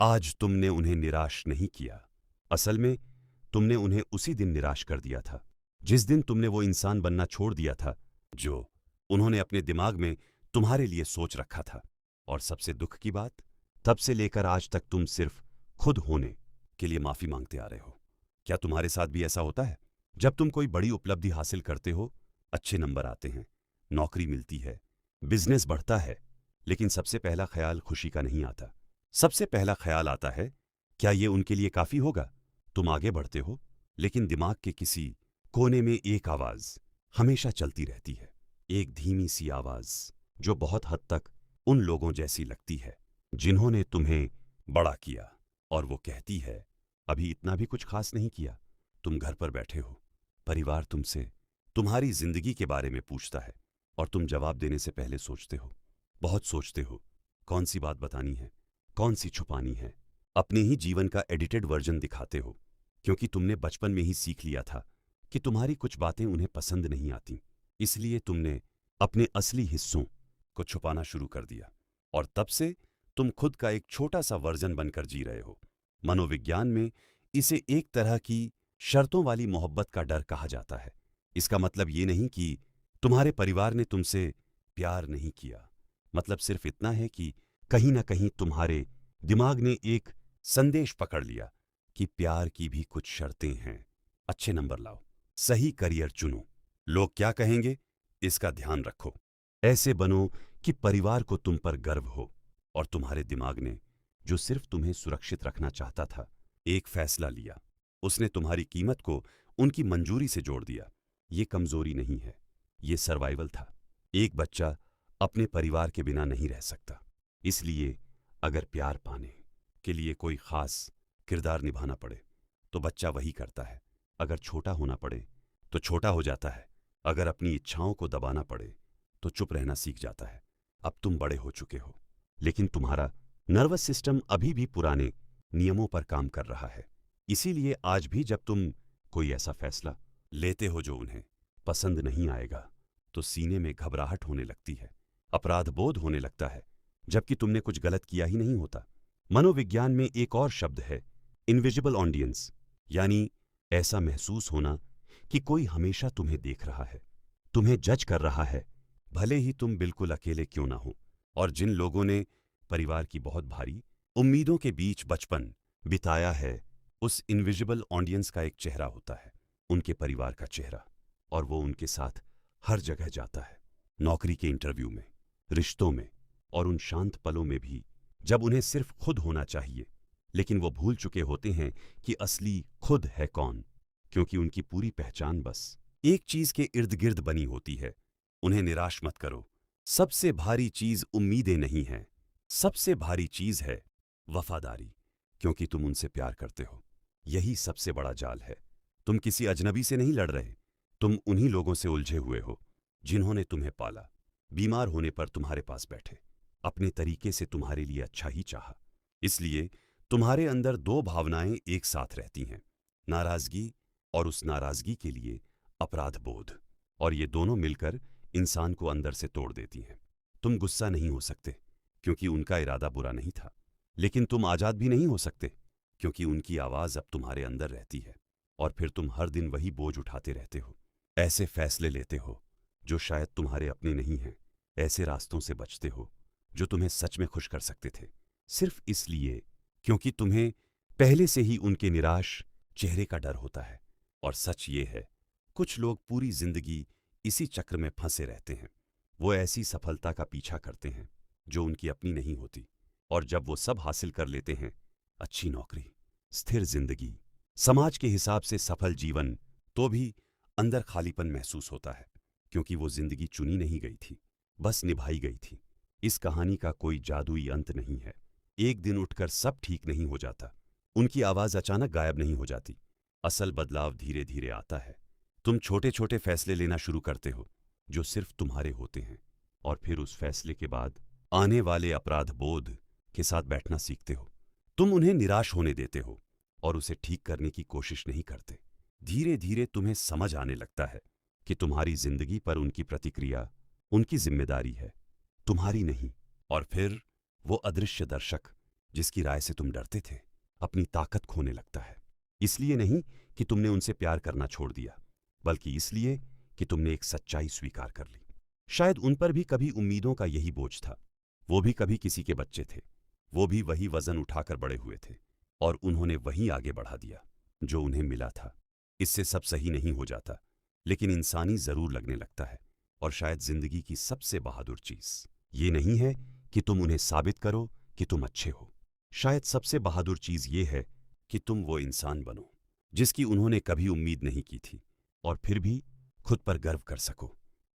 आज तुमने उन्हें निराश नहीं किया। असल में तुमने उन्हें उसी दिन निराश कर दिया था जिस दिन तुमने वो इंसान बनना छोड़ दिया था जो उन्होंने अपने दिमाग में तुम्हारे लिए सोच रखा था। और सबसे दुख की बात, तब से लेकर आज तक तुम सिर्फ खुद होने के लिए माफी मांगते आ रहे हो। क्या तुम्हारे साथ भी ऐसा होता है? जब तुम कोई बड़ी उपलब्धि हासिल करते हो, अच्छे नंबर आते हैं, नौकरी मिलती है, बिजनेस बढ़ता है, लेकिन सबसे पहला ख्याल खुशी का नहीं आता। सबसे पहला ख्याल आता है, क्या ये उनके लिए काफी होगा? तुम आगे बढ़ते हो, लेकिन दिमाग के किसी कोने में एक आवाज हमेशा चलती रहती है। एक धीमी सी आवाज जो बहुत हद तक उन लोगों जैसी लगती है जिन्होंने तुम्हें बड़ा किया, और वो कहती है, अभी इतना भी कुछ खास नहीं किया। तुम घर पर बैठे हो, परिवार तुमसे तुम्हारी जिंदगी के बारे में पूछता है, और तुम जवाब देने से पहले सोचते हो, बहुत सोचते हो, कौन सी बात बतानी है, कौन सी छुपानी है। अपने ही जीवन का एडिटेड वर्जन दिखाते हो, क्योंकि तुमने बचपन में ही सीख लिया था कि तुम्हारी कुछ बातें उन्हें पसंद नहीं आती। इसलिए तुमने अपने असली हिस्सों को छुपाना शुरू कर दिया, और तब से तुम खुद का एक छोटा सा वर्जन बनकर जी रहे हो। मनोविज्ञान में इसे एक तरह की शर्तों वाली मोहब्बत का डर कहा जाता है। इसका मतलब ये नहीं कि तुम्हारे परिवार ने तुमसे प्यार नहीं किया, मतलब सिर्फ इतना है कि कहीं ना कहीं तुम्हारे दिमाग ने एक संदेश पकड़ लिया कि प्यार की भी कुछ शर्तें हैं। अच्छे नंबर लाओ, सही करियर चुनो, लोग क्या कहेंगे इसका ध्यान रखो, ऐसे बनो कि परिवार को तुम पर गर्व हो। और तुम्हारे दिमाग ने, जो सिर्फ तुम्हें सुरक्षित रखना चाहता था, एक फैसला लिया। उसने तुम्हारी कीमत को उनकी मंजूरी से जोड़ दिया। ये कमजोरी नहीं है, ये सर्वाइवल था। एक बच्चा अपने परिवार के बिना नहीं रह सकता, इसलिए अगर प्यार पाने के लिए कोई खास किरदार निभाना पड़े तो बच्चा वही करता है। अगर छोटा होना पड़े तो छोटा हो जाता है। अगर अपनी इच्छाओं को दबाना पड़े तो चुप रहना सीख जाता है। अब तुम बड़े हो चुके हो, लेकिन तुम्हारा नर्वस सिस्टम अभी भी पुराने नियमों पर काम कर रहा है। इसीलिए आज भी जब तुम कोई ऐसा फैसला लेते हो जो उन्हें पसंद नहीं आएगा, तो सीने में घबराहट होने लगती है, अपराध बोध होने लगता है, जबकि तुमने कुछ गलत किया ही नहीं होता। मनोविज्ञान में एक और शब्द है, इनविजिबल ऑडियंस, यानी ऐसा महसूस होना कि कोई हमेशा तुम्हें देख रहा है, तुम्हें जज कर रहा है, भले ही तुम बिल्कुल अकेले क्यों ना हो। और जिन लोगों ने परिवार की बहुत भारी उम्मीदों के बीच बचपन बिताया है, उस इनविजिबल ऑडियंस का एक चेहरा होता है, उनके परिवार का चेहरा, और वो उनके साथ हर जगह जाता है। नौकरी के इंटरव्यू में, रिश्तों में, और उन शांत पलों में भी जब उन्हें सिर्फ खुद होना चाहिए, लेकिन वो भूल चुके होते हैं कि असली खुद है कौन, क्योंकि उनकी पूरी पहचान बस एक चीज के इर्द गिर्द बनी होती है। उन्हें निराश मत करो। सबसे भारी चीज उम्मीदें नहीं है, सबसे भारी चीज है वफादारी, क्योंकि तुम उनसे प्यार करते हो। यही सबसे बड़ा जाल है। तुम किसी अजनबी से नहीं लड़ रहे, तुम उन्हीं लोगों से उलझे हुए हो जिन्होंने तुम्हें पाला, बीमार होने पर तुम्हारे पास बैठे, अपने तरीके से तुम्हारे लिए अच्छा ही चाहा। इसलिए तुम्हारे अंदर दो भावनाएं एक साथ रहती हैं, नाराजगी और उस नाराजगी के लिए अपराध बोध, और ये दोनों मिलकर इंसान को अंदर से तोड़ देती हैं। तुम गुस्सा नहीं हो सकते क्योंकि उनका इरादा बुरा नहीं था, लेकिन तुम आजाद भी नहीं हो सकते क्योंकि उनकी आवाज अब तुम्हारे अंदर रहती है। और फिर तुम हर दिन वही बोझ उठाते रहते हो, ऐसे फैसले लेते हो जो शायद तुम्हारे अपने नहीं हैं, ऐसे रास्तों से बचते हो जो तुम्हें सच में खुश कर सकते थे, सिर्फ इसलिए क्योंकि तुम्हें पहले से ही उनके निराश चेहरे का डर होता है। और सच ये है, कुछ लोग पूरी जिंदगी इसी चक्र में फंसे रहते हैं। वो ऐसी सफलता का पीछा करते हैं जो उनकी अपनी नहीं होती, और जब वो सब हासिल कर लेते हैं, अच्छी नौकरी, स्थिर जिंदगी, समाज के हिसाब से सफल जीवन, तो भी अंदर खालीपन महसूस होता है, क्योंकि वो जिंदगी चुनी नहीं गई थी, बस निभाई गई थी। इस कहानी का कोई जादुई अंत नहीं है। एक दिन उठकर सब ठीक नहीं हो जाता, उनकी आवाज अचानक गायब नहीं हो जाती। असल बदलाव धीरे धीरे आता है। तुम छोटे छोटे फैसले लेना शुरू करते हो जो सिर्फ तुम्हारे होते हैं, और फिर उस फैसले के बाद आने वाले अपराध बोध के साथ बैठना सीखते हो। तुम उन्हें निराश होने देते हो और उसे ठीक करने की कोशिश नहीं करते। धीरे धीरे तुम्हें समझ आने लगता है कि तुम्हारी जिंदगी पर उनकी प्रतिक्रिया उनकी जिम्मेदारी है, तुम्हारी नहीं। और फिर वो अदृश्य दर्शक जिसकी राय से तुम डरते थे, अपनी ताकत खोने लगता है। इसलिए नहीं कि तुमने उनसे प्यार करना छोड़ दिया, बल्कि इसलिए कि तुमने एक सच्चाई स्वीकार कर ली। शायद उन पर भी कभी उम्मीदों का यही बोझ था। वो भी कभी किसी के बच्चे थे। वो भी वही वजन उठाकर बड़े हुए थे और उन्होंने वही आगे बढ़ा दिया जो उन्हें मिला था। इससे सब सही नहीं हो जाता, लेकिन इंसानी जरूर लगने लगता है। और शायद जिंदगी की सबसे बहादुर चीज ये नहीं है कि तुम उन्हें साबित करो कि तुम अच्छे हो। शायद सबसे बहादुर चीज ये है कि तुम वो इंसान बनो जिसकी उन्होंने कभी उम्मीद नहीं की थी, और फिर भी खुद पर गर्व कर सको।